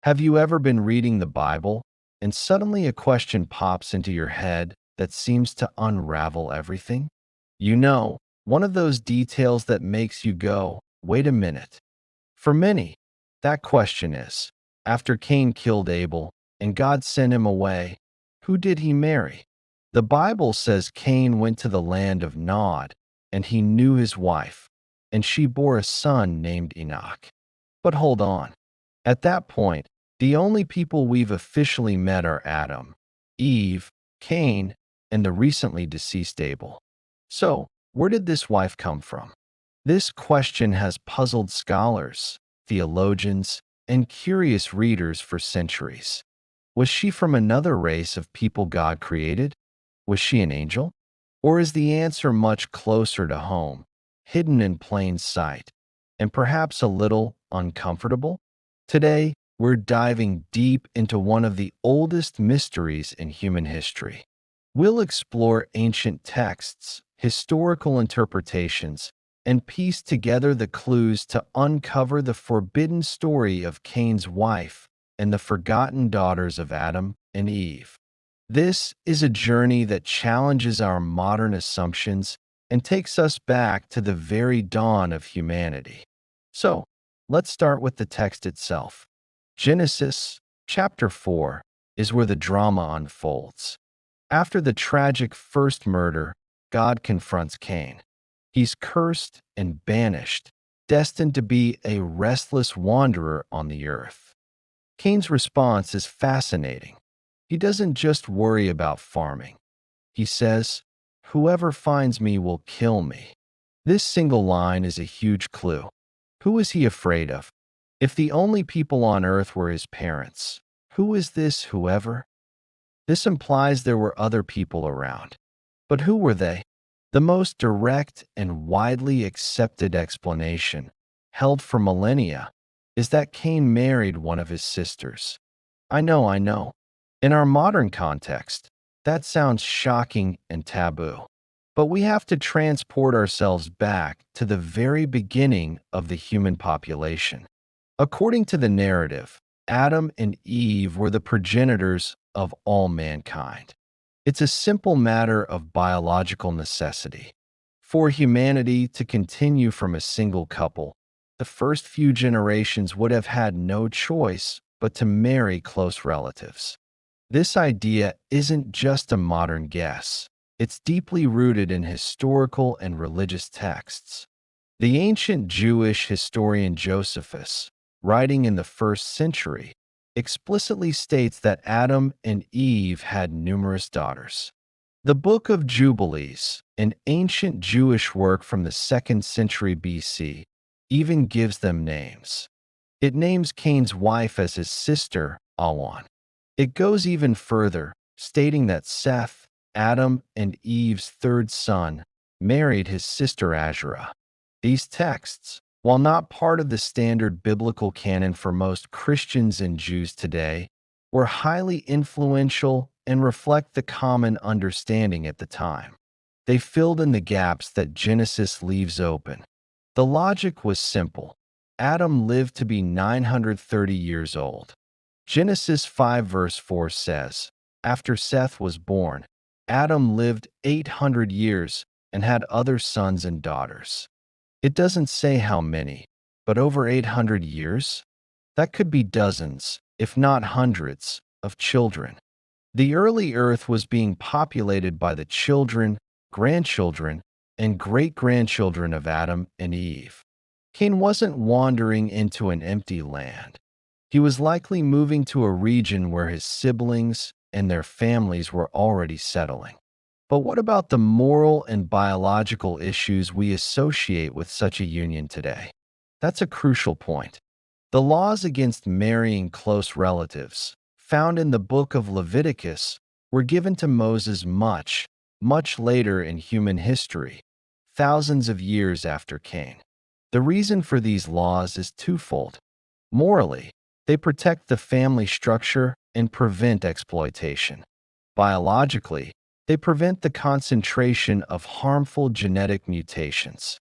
Have you ever been reading the Bible and suddenly a question pops into your head that seems to unravel everything? You know, one of those details that makes you go, wait a minute. For many, that question is, after Cain killed Abel and God sent him away, who did he marry? The Bible says Cain went to the land of Nod, and he knew his wife, and she bore a son named Enoch. But hold on. At that point, the only people we've officially met are Adam, Eve, Cain, and the recently deceased Abel. So, where did this wife come from? This question has puzzled scholars, theologians, and curious readers for centuries. Was she from another race of people God created? Was she an angel? Or is the answer much closer to home, hidden in plain sight, and perhaps a little uncomfortable? Today, we're diving deep into one of the oldest mysteries in human history. We'll explore ancient texts, historical interpretations, and piece together the clues to uncover the forbidden story of Cain's wife and the forgotten daughters of Adam and Eve. This is a journey that challenges our modern assumptions and takes us back to the very dawn of humanity. So, let's start with the text itself. Genesis chapter 4 is where the drama unfolds. After the tragic first murder, God confronts Cain. He's cursed and banished, destined to be a restless wanderer on the earth. Cain's response is fascinating. He doesn't just worry about farming. He says, "Whoever finds me will kill me." This single line is a huge clue. Who is he afraid of? If the only people on earth were his parents, who is this whoever? This implies there were other people around. But who were they? The most direct and widely accepted explanation, held for millennia, is that Cain married one of his sisters. I know. In our modern context, that sounds shocking and taboo. But we have to transport ourselves back to the very beginning of the human population. According to the narrative, Adam and Eve were the progenitors of all mankind. It's a simple matter of biological necessity. For humanity to continue from a single couple, the first few generations would have had no choice but to marry close relatives. This idea isn't just a modern guess. It's deeply rooted in historical and religious texts. The ancient Jewish historian Josephus, writing in the 1st century, explicitly states that Adam and Eve had numerous daughters. The Book of Jubilees, an ancient Jewish work from the 2nd century BC, even gives them names. It names Cain's wife as his sister, Awan. It goes even further, stating that Seth, Adam and Eve's third son, married his sister Asherah. These texts, while not part of the standard biblical canon for most Christians and Jews today, were highly influential and reflect the common understanding at the time. They filled in the gaps that Genesis leaves open. The logic was simple. Adam lived to be 930 years old. Genesis 5 verse 4 says, "After Seth was born, Adam lived 800 years and had other sons and daughters." It doesn't say how many, but over 800 years? That could be dozens, if not hundreds, of children. The early earth was being populated by the children, grandchildren, and great-grandchildren of Adam and Eve. Cain wasn't wandering into an empty land. He was likely moving to a region where his siblings and their families were already settling. But what about the moral and biological issues we associate with such a union today? That's a crucial point. The laws against marrying close relatives, found in the book of Leviticus, were given to Moses much later in human history, thousands of years after Cain. The reason for these laws is twofold. Morally, they protect the family structure and prevent exploitation. Biologically, they prevent the concentration of harmful genetic mutations.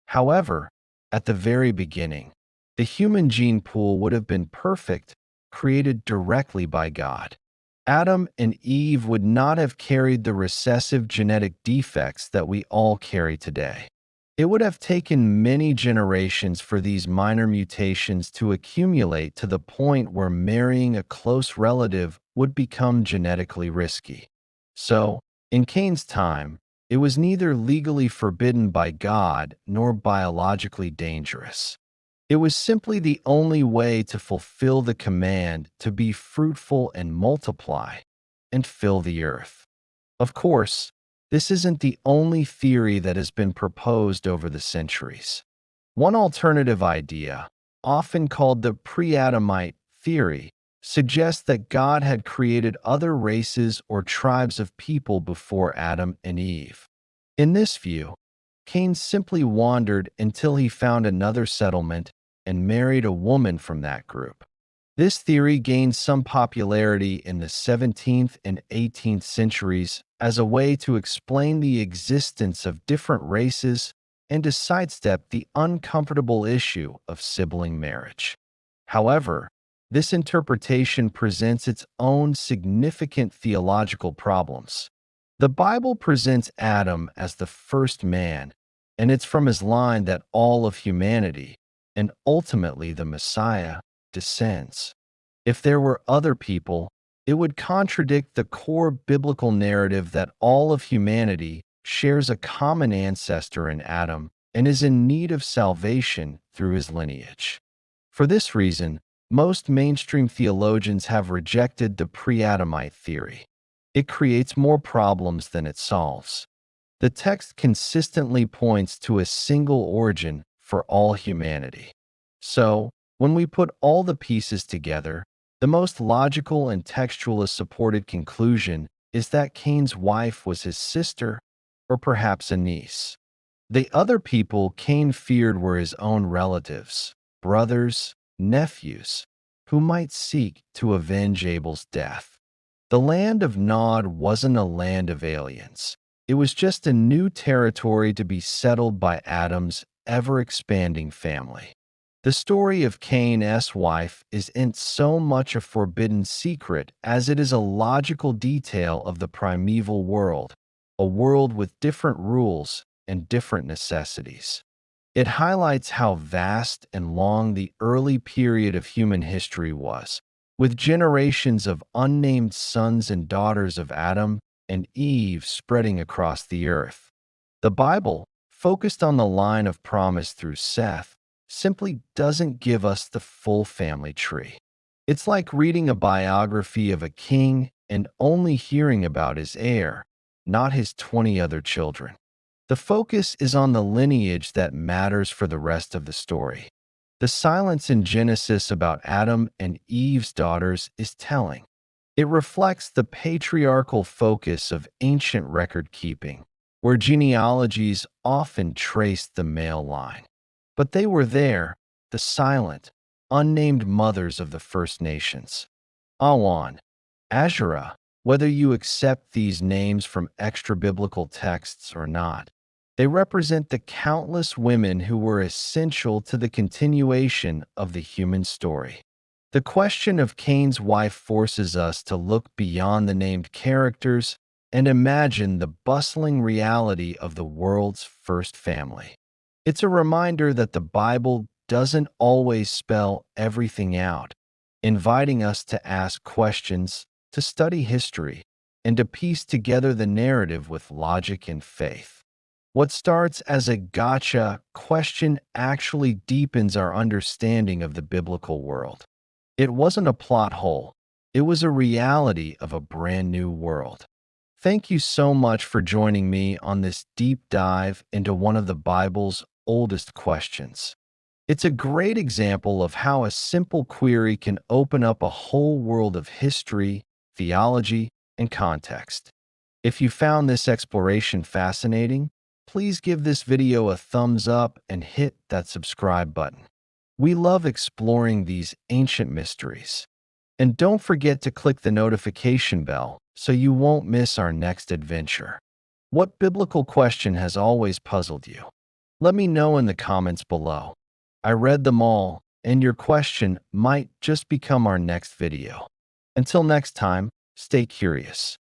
However, at the very beginning, the human gene pool would have been perfect created directly by God. Adam and Eve would not have carried the recessive genetic defects that we all carry today. It would have taken many generations for these minor mutations to accumulate to the point where marrying a close relative would become genetically risky. So, in Cain's time, it was neither legally forbidden by God nor biologically dangerous. It was simply the only way to fulfill the command to be fruitful and multiply and fill the earth. Of course, this isn't the only theory that has been proposed over the centuries. One alternative idea, often called the pre-Adamite theory, suggests that God had created other races or tribes of people before Adam and Eve. In this view, Cain simply wandered until he found another settlement and married a woman from that group. This theory gained some popularity in the 17th and 18th centuries as a way to explain the existence of different races and to sidestep the uncomfortable issue of sibling marriage. However, this interpretation presents its own significant theological problems. The Bible presents Adam as the first man, and it's from his line that all of humanity, and ultimately the Messiah, descends. If there were other people, it would contradict the core biblical narrative that all of humanity shares a common ancestor in Adam and is in need of salvation through his lineage. For this reason, most mainstream theologians have rejected the pre-Adamite theory. It creates more problems than it solves. The text consistently points to a single origin for all humanity. So, when we put all the pieces together, the most logical and textualist supported conclusion is that Cain's wife was his sister, or perhaps a niece. The other people Cain feared were his own relatives, brothers, nephews, who might seek to avenge Abel's death. The land of Nod wasn't a land of aliens. It was just a new territory to be settled by Adam's ever-expanding family. The story of Cain's wife isn't so much a forbidden secret as it is a logical detail of the primeval world, a world with different rules and different necessities. It highlights how vast and long the early period of human history was, with generations of unnamed sons and daughters of Adam and Eve spreading across the earth. The Bible, focused on the line of promise through Seth, simply doesn't give us the full family tree. It's like reading a biography of a king and only hearing about his heir, not his 20 other children. The focus is on the lineage that matters for the rest of the story. The silence in Genesis about Adam and Eve's daughters is telling. It reflects the patriarchal focus of ancient record keeping, where genealogies often traced the male line. But they were there, the silent, unnamed mothers of the First Nations. Awan, Asherah, whether you accept these names from extra-biblical texts or not, they represent the countless women who were essential to the continuation of the human story. The question of Cain's wife forces us to look beyond the named characters and imagine the bustling reality of the world's first family. It's a reminder that the Bible doesn't always spell everything out, inviting us to ask questions, to study history, and to piece together the narrative with logic and faith. What starts as a gotcha question actually deepens our understanding of the biblical world. It wasn't a plot hole. It was a reality of a brand new world. Thank you so much for joining me on this deep dive into one of the Bible's oldest questions. It's a great example of how a simple query can open up a whole world of history, theology, and context. If you found this exploration fascinating, please give this video a thumbs up and hit that subscribe button. We love exploring these ancient mysteries. And don't forget to click the notification bell so you won't miss our next adventure. What biblical question has always puzzled you? Let me know in the comments below. I read them all, and your question might just become our next video. Until next time, stay curious.